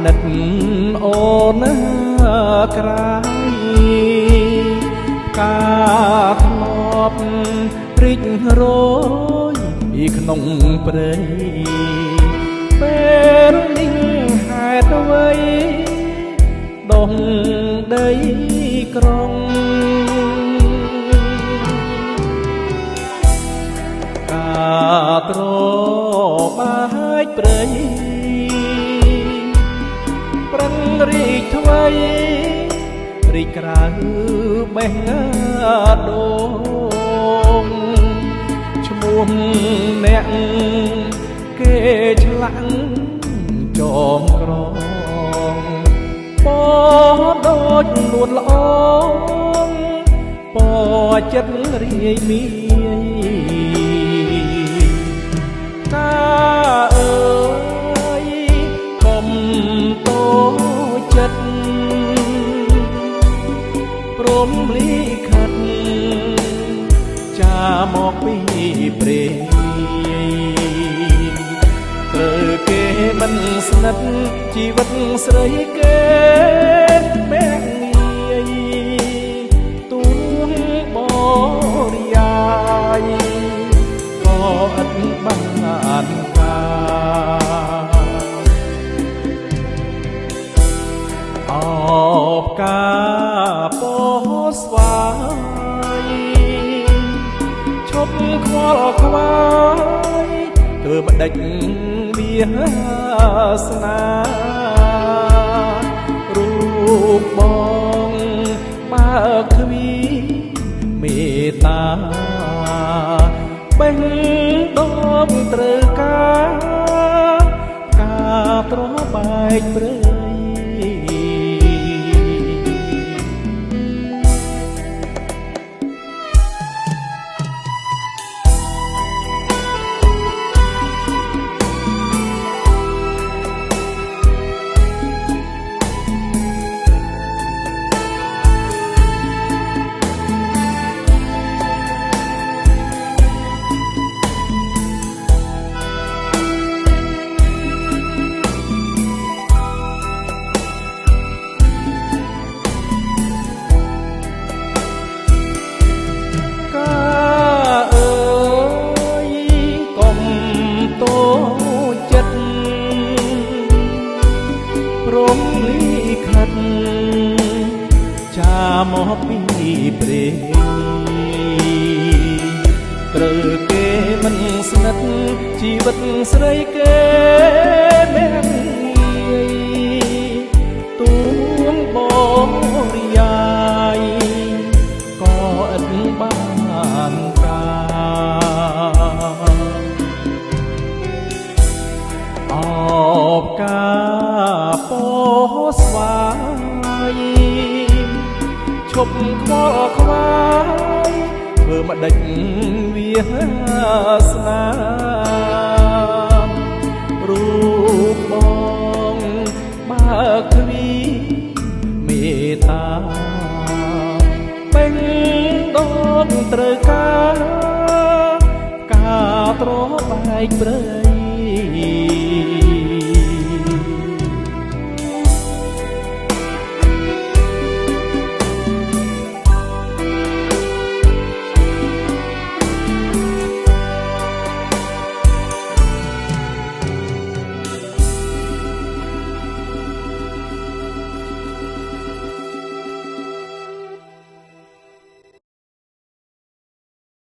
ណិតអូនក្រៃការធ្លាប់រីករយក្នុងព្រៃពេលនេះហេតុអ្វីដងដីក្រុងការត្របែកព្រៃប្រឹងរីកថ្វីរីកក្រៅបេះដូងឈ្មោះអ្នកគេឆ្លាក់ចងក្រងពណ៌ដូចនួនល្អពណ៌ចិត្តរាយមាយការអើយកុំតូចចិត្តព្រមលីខិតចាមកពីព្រៃត្រូវគេមិនស្និទ្ធជីវិតស្រីគេមែងងាយទូលបរិយាយក៏ឥតបានការអបការពោស្វាយឈប់ខ្វល់ខ្វាយធ្វើបដិច្ចវាសនារូបបងបើកទ្វីមេត្តាបេះដូងត្រូវការត្របែកព្រៃព្រមលីខិតចាមកពីព្រៃត្រូវគេមិនស្និទ្ធជីវិតស្រីគេមែនងាយទូងបងរិយាយក៏ឥតបានការអបការពោស្វាយឈប់ខ្វល់ខ្វាយធ្វើម្ដេចវាសនារូបបងបើកទ្វីមេត្តាបេះដូងត្រូវការត្របែកព្រៃ